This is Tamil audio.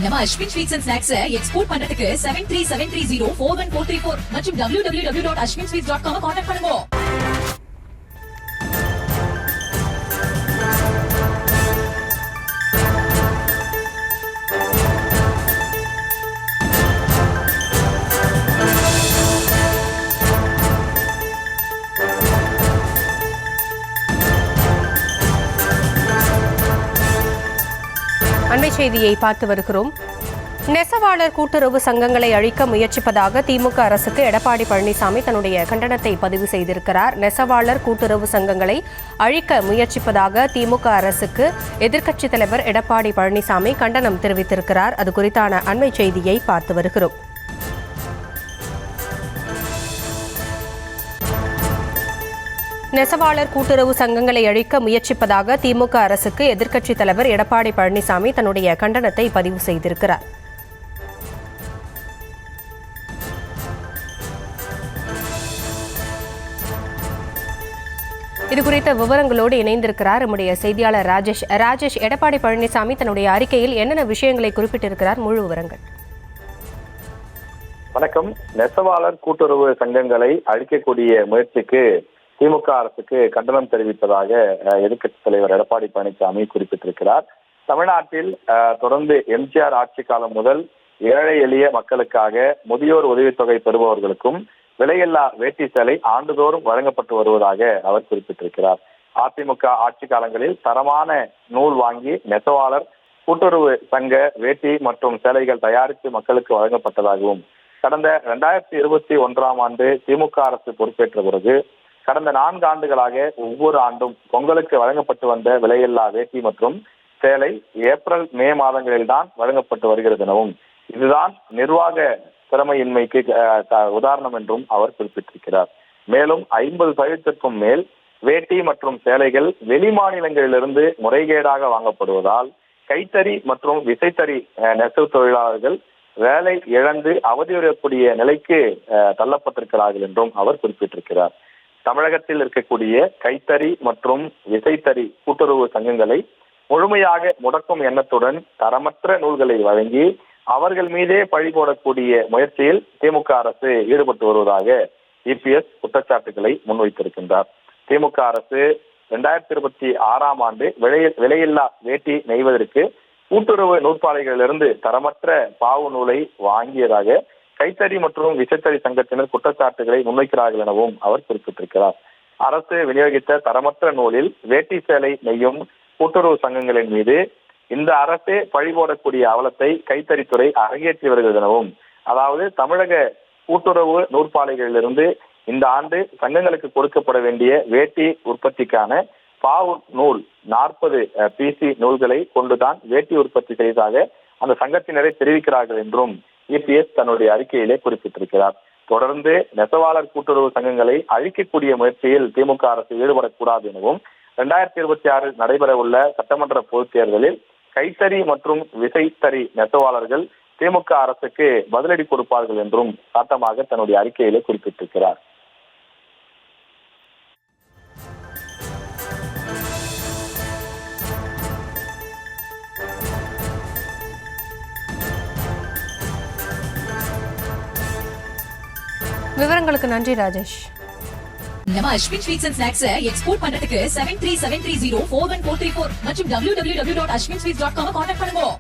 நம்ம Ashwin sweets and snacks export பண்றதுக்கு 7373041434 மற்றும் www.ashwinsweets.com கான்டாக்ட் பண்ணுங்க. அண்மை செய்தியை பார்த்து வருகிறோம். நெசவாளர் கூட்டுறவு சங்கங்களை அழிக்க முயற்சிப்பதாக திமுக அரசுக்கு எடப்பாடி பழனிசாமி தன்னுடைய கண்டனத்தை பதிவு செய்திருக்கிறார். நெசவாளர் கூட்டுறவு சங்கங்களை அழிக்க முயற்சிப்பதாக திமுக அரசுக்கு எதிர்க்கட்சித் தலைவர் எடப்பாடி பழனிசாமி கண்டனம் தெரிவித்திருக்கிறார். அது குறித்தான அண்மை செய்தியை பார்த்து வருகிறோம். நெசவாளர் கூட்டுறவு சங்கங்களை அழிக்க முயற்சிப்பதாக திமுக அரசுக்கு எதிர்க்கட்சித் தலைவர் எடப்பாடி பழனிசாமி தன்னுடைய கண்டனத்தை பதிவு செய்திருக்கிறார். இதுகுறித்த விவரங்களோடு இணைந்திருக்கிறார் நம்முடைய செய்தியாளர் ராஜேஷ். எடப்பாடி பழனிசாமி தன்னுடைய அறிக்கையில் என்னென்ன விஷயங்களை குறிப்பிட்டிருக்கிறார்? முழு விவரங்கள். வணக்கம். நெசவாளர் கூட்டுறவு சங்கங்களை அழிக்கக்கூடிய முயற்சிக்கு திமுக அரசுக்கு கண்டனம் தெரிவிப்பதாக எதிர்க்கட்சித் தலைவர் எடப்பாடி பழனிசாமி குறிப்பிட்டிருக்கிறார். தமிழ்நாட்டில் தொடர்ந்து எம்ஜிஆர் ஆட்சி காலம் முதல் ஏழை எளிய மக்களுக்காக முதியோர் உதவித்தொகை பெறுபவர்களுக்கும் விலையில்லா வேட்டி சேலை ஆண்டுதோறும் வழங்கப்பட்டு வருவதாக அவர் குறிப்பிட்டிருக்கிறார். அதிமுக ஆட்சி காலங்களில் தரமான நூல் வாங்கி நெசவாளர் கூட்டுறவு சங்க வேட்டி மற்றும் சேலைகள் தயாரித்து மக்களுக்கு வழங்கப்பட்டதாகவும் கடந்த 2021ஆம் ஆண்டு திமுக அரசு பொறுப்பேற்ற பிறகு கடந்த 4 ஆண்டுகளாக ஒவ்வொரு ஆண்டும் பொங்கலுக்கு வழங்கப்பட்டு வந்த விலையில்லா வேட்டி மற்றும் சேலை ஏப்ரல் மே மாதங்களில் தான் வழங்கப்பட்டு வருகிறது எனவும் இதுதான் நிர்வாக திறமையின்மைக்கு உதாரணம் என்றும் அவர் குறிப்பிட்டிருக்கிறார். மேலும் 50% மேல் வேட்டி மற்றும் சேலைகள் வெளி மாநிலங்களிலிருந்து முறைகேடாக வாங்கப்படுவதால் கைத்தறி மற்றும் விசைத்தறி நெசவு தொழிலாளர்கள் வேலை இழந்து அவதியுறக்கூடிய நிலைக்கு தள்ளப்பட்டிருக்கிறார்கள் என்றும் அவர் குறிப்பிட்டிருக்கிறார். தமிழகத்தில் இருக்கக்கூடிய கைத்தறி மற்றும் விசைத்தறி கூட்டுறவு சங்கங்களை முழுமையாக முடக்கும் எண்ணத்துடன் தரமற்ற நூல்களை வழங்கி அவர்கள் மீதே பழி போடக்கூடிய முயற்சியில் திமுக அரசு ஈடுபட்டு வருவதாக இபிஎஸ் குற்றச்சாட்டுகளை முன்வைத்திருக்கின்றார். திமுக அரசு 2026ஆம் ஆண்டு விலையில்லா வேட்டி நெய்வதற்கு கூட்டுறவு நூற்பாலைகளிலிருந்து தரமற்ற பாவு நூலை வாங்கியதாக கைத்தறி மற்றும் விசைத்தறி சங்கத்தினர் குற்றச்சாட்டுகளை முன்வைக்கிறார்கள் எனவும் அவர் குறிப்பிட்டிருக்கிறார். அரசு விநியோகித்த தரமற்ற நூலில் வேட்டி சேலை நெய்யும் கூட்டுறவு சங்கங்களின் மீது இந்த அரசே பழிபோடக்கூடிய அவலத்தை கைத்தறித்துறை அரங்கேற்றி வருகிறது எனவும், அதாவது தமிழக கூட்டுறவு நூற்பாலைகளிலிருந்து இந்த ஆண்டு சங்கங்களுக்கு கொடுக்கப்பட வேண்டிய வேட்டி உற்பத்திக்கான பாவு நூல் 40 பிசி நூல்களை கொண்டுதான் வேட்டி உற்பத்தி செய்ததாக அந்த சங்கத்தினரை தெரிவிக்கிறார்கள் என்றும் இபிஎஸ் தன்னுடைய அறிக்கையிலே குறிப்பிட்டிருக்கிறார். தொடர்ந்து நெசவாளர் கூட்டுறவு சங்கங்களை அழிக்கக்கூடிய முயற்சியில் திமுக அரசு ஈடுபடக்கூடாது எனவும் 2026 நடைபெற உள்ள சட்டமன்ற பொதுத் தேர்தலில் கைத்தறி மற்றும் விசைத்தறி நெசவாளர்கள் திமுக அரசுக்கு பதிலடி கொடுப்பார்கள் என்றும் சட்டமாக தன்னுடைய அறிக்கையிலே குறிப்பிட்டிருக்கிறார். விவரங்களுக்கு நன்றி ராஜேஷ். நம்ம Ashwin sweets and snacks export பண்றதுக்கு 7373041434 மற்றும் www.ashwinsweets.com கான்டாக்ட் பண்ணுங்க.